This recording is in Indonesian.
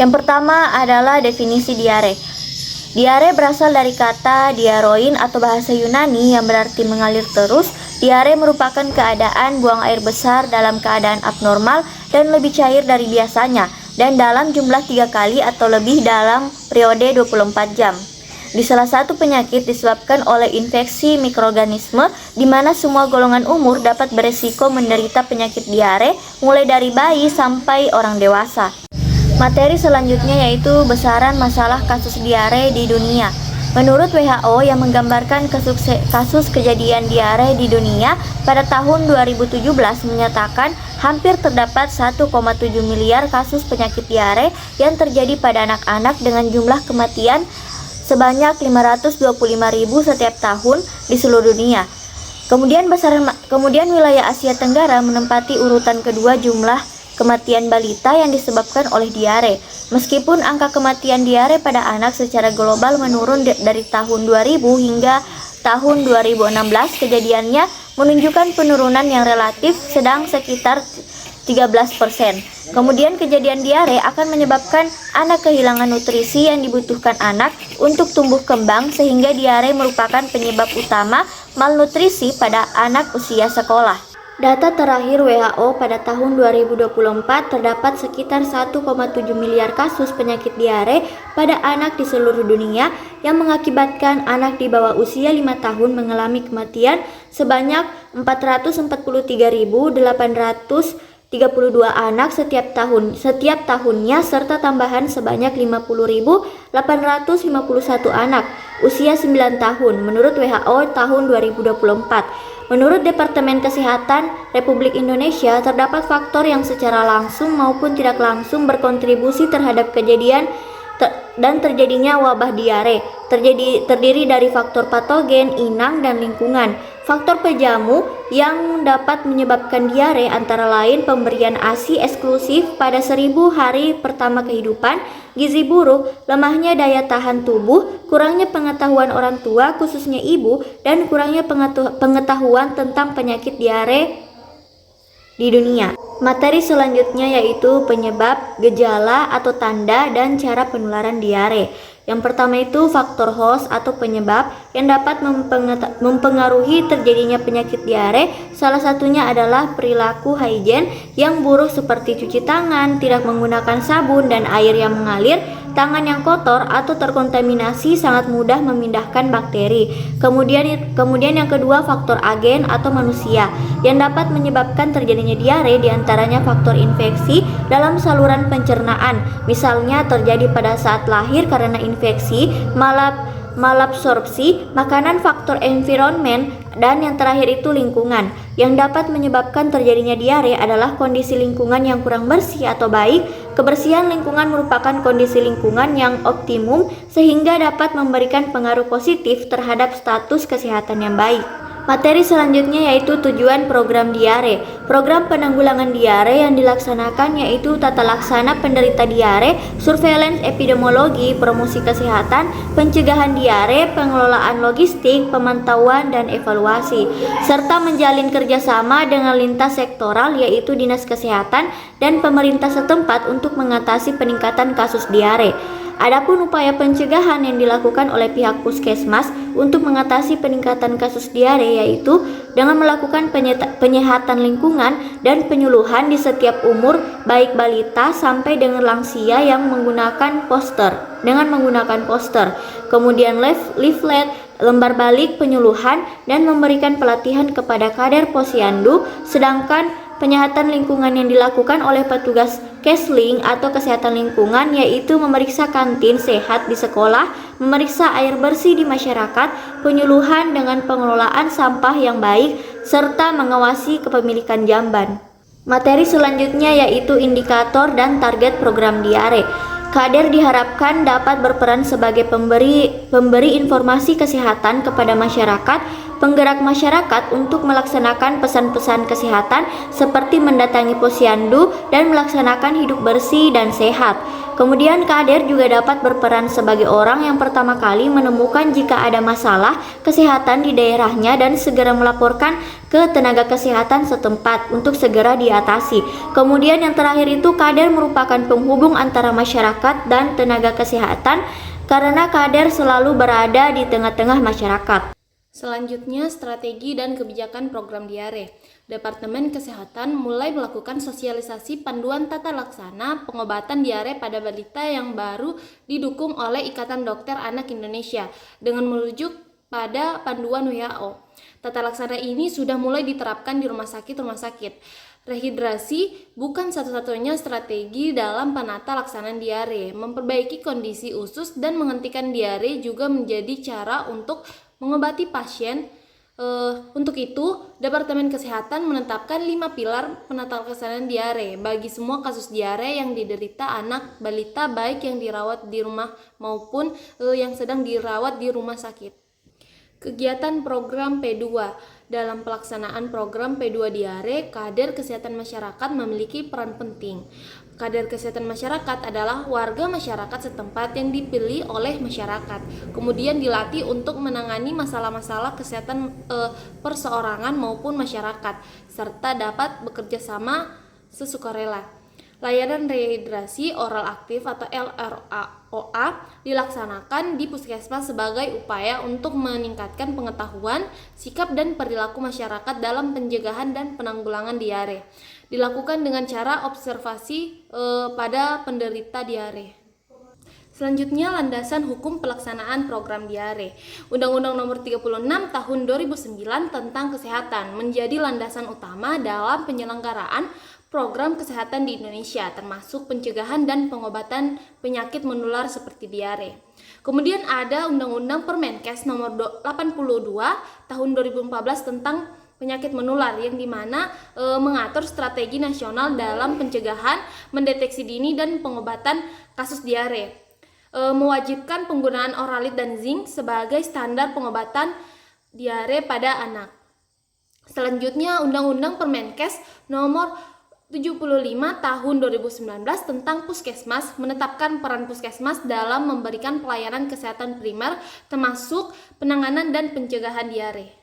Yang pertama adalah definisi diare. Diare berasal dari kata diaroin atau bahasa Yunani yang berarti mengalir terus. Diare merupakan keadaan buang air besar dalam keadaan abnormal dan lebih cair dari biasanya, dan dalam jumlah 3 kali atau lebih dalam periode 24 jam. Di salah satu penyakit disebabkan oleh infeksi mikroorganisme, di mana semua golongan umur dapat beresiko menderita penyakit diare, mulai dari bayi sampai orang dewasa. Materi selanjutnya yaitu besaran masalah kasus diare di dunia. Menurut WHO yang menggambarkan kasus kejadian diare di dunia pada tahun 2017 menyatakan hampir terdapat 1,7 miliar kasus penyakit diare yang terjadi pada anak-anak dengan jumlah kematian sebanyak 525.000 setiap tahun di seluruh dunia. Kemudian wilayah Asia Tenggara menempati urutan kedua jumlah kematian balita yang disebabkan oleh diare. Meskipun angka kematian diare pada anak secara global menurun dari tahun 2000 hingga tahun 2016, kejadiannya menunjukkan penurunan yang relatif sedang sekitar 13%. Kemudian kejadian diare akan menyebabkan anak kehilangan nutrisi yang dibutuhkan anak untuk tumbuh kembang, sehingga diare merupakan penyebab utama malnutrisi pada anak usia sekolah. Data terakhir WHO pada tahun 2024 terdapat sekitar 1,7 miliar kasus penyakit diare pada anak di seluruh dunia yang mengakibatkan anak di bawah usia 5 tahun mengalami kematian sebanyak 443.832 anak setiap tahunnya, serta tambahan sebanyak 50.851 anak usia 9 tahun menurut WHO tahun 2024. Menurut Departemen Kesehatan Republik Indonesia, terdapat faktor yang secara langsung maupun tidak langsung berkontribusi terhadap kejadian dan terjadinya wabah diare. Terdiri dari faktor patogen, inang, dan lingkungan. Faktor pejamu yang dapat menyebabkan diare antara lain pemberian ASI eksklusif pada 1000 hari pertama kehidupan, gizi buruk, lemahnya daya tahan tubuh, kurangnya pengetahuan orang tua khususnya ibu, dan kurangnya pengetahuan tentang penyakit diare di dunia. Materi selanjutnya yaitu penyebab, gejala atau tanda, dan cara penularan diare. Yang pertama itu faktor host atau penyebab yang dapat mempengaruhi terjadinya penyakit diare. Salah satunya adalah perilaku higien yang buruk seperti cuci tangan, tidak menggunakan sabun dan air yang mengalir, tangan yang kotor atau terkontaminasi sangat mudah memindahkan bakteri. Kemudian yang kedua faktor agen atau manusia yang dapat menyebabkan terjadinya diare, diantaranya faktor infeksi dalam saluran pencernaan, misalnya terjadi pada saat lahir karena infeksi, malabsorpsi makanan, faktor environment, dan yang terakhir itu lingkungan. Yang dapat menyebabkan terjadinya diare adalah kondisi lingkungan yang kurang bersih atau baik. Kebersihan lingkungan merupakan kondisi lingkungan yang optimum sehingga dapat memberikan pengaruh positif terhadap status kesehatan yang baik. Materi selanjutnya yaitu tujuan program diare. Program penanggulangan diare yang dilaksanakan yaitu tata laksana penderita diare, surveillance epidemiologi, promosi kesehatan, pencegahan diare, pengelolaan logistik, pemantauan dan evaluasi, serta menjalin kerjasama dengan lintas sektoral yaitu dinas kesehatan dan pemerintah setempat untuk mengatasi peningkatan kasus diare. Adapun upaya pencegahan yang dilakukan oleh pihak puskesmas untuk mengatasi peningkatan kasus diare yaitu dengan melakukan penyehatan lingkungan dan penyuluhan di setiap umur, baik balita sampai dengan lansia yang menggunakan poster. Kemudian leaflet, lembar balik penyuluhan, dan memberikan pelatihan kepada kader posyandu. Sedangkan penyehatan lingkungan yang dilakukan oleh petugas Kesling atau kesehatan lingkungan yaitu memeriksa kantin sehat di sekolah, memeriksa air bersih di masyarakat, penyuluhan dengan pengelolaan sampah yang baik, serta mengawasi kepemilikan jamban. Materi selanjutnya yaitu indikator dan target program diare. Kader diharapkan dapat berperan sebagai pemberi informasi kesehatan kepada masyarakat, penggerak masyarakat untuk melaksanakan pesan-pesan kesehatan seperti mendatangi posyandu dan melaksanakan hidup bersih dan sehat. Kemudian Kader juga dapat berperan sebagai orang yang pertama kali menemukan jika ada masalah kesehatan di daerahnya dan segera melaporkan ke tenaga kesehatan setempat untuk segera diatasi. Kemudian yang terakhir itu Kader merupakan penghubung antara masyarakat dan tenaga kesehatan karena Kader selalu berada di tengah-tengah masyarakat. Selanjutnya, strategi dan kebijakan program diare. Departemen Kesehatan mulai melakukan sosialisasi panduan tata laksana pengobatan diare pada balita yang baru didukung oleh Ikatan Dokter Anak Indonesia dengan merujuk pada panduan WHO. Tata laksana ini sudah mulai diterapkan di rumah sakit. Rehidrasi bukan satu-satunya strategi dalam penata laksanaan diare. Memperbaiki kondisi usus dan menghentikan diare juga menjadi cara untuk mengobati pasien. Untuk itu, Departemen Kesehatan menetapkan 5 pilar penata laksanaan diare bagi semua kasus diare yang diderita anak balita baik yang dirawat di rumah maupun yang sedang dirawat di rumah sakit. Kegiatan program P2. Dalam pelaksanaan program P2 diare, Kader Kesehatan Masyarakat memiliki peran penting. Kader Kesehatan Masyarakat adalah warga masyarakat setempat yang dipilih oleh masyarakat, kemudian dilatih untuk menangani masalah-masalah kesehatan perseorangan maupun masyarakat, serta dapat bekerja sama sesukarela. Layanan rehidrasi oral aktif atau LROA dilaksanakan di puskesmas sebagai upaya untuk meningkatkan pengetahuan, sikap dan perilaku masyarakat dalam pencegahan dan penanggulangan diare. Dilakukan dengan cara observasi pada penderita diare. Selanjutnya, landasan hukum pelaksanaan program diare. Undang-Undang Nomor 36 Tahun 2009 tentang Kesehatan menjadi landasan utama dalam penyelenggaraan program kesehatan di Indonesia, termasuk pencegahan dan pengobatan penyakit menular seperti diare. Kemudian ada Undang-Undang Permenkes Nomor 82 Tahun 2014 tentang penyakit menular yang dimana mengatur strategi nasional dalam pencegahan, mendeteksi dini dan pengobatan kasus diare. Mewajibkan penggunaan oralit dan zinc sebagai standar pengobatan diare pada anak. Selanjutnya Undang-Undang Permenkes Nomor 75 Tahun 2019 tentang Puskesmas menetapkan peran puskesmas dalam memberikan pelayanan kesehatan primer termasuk penanganan dan pencegahan diare.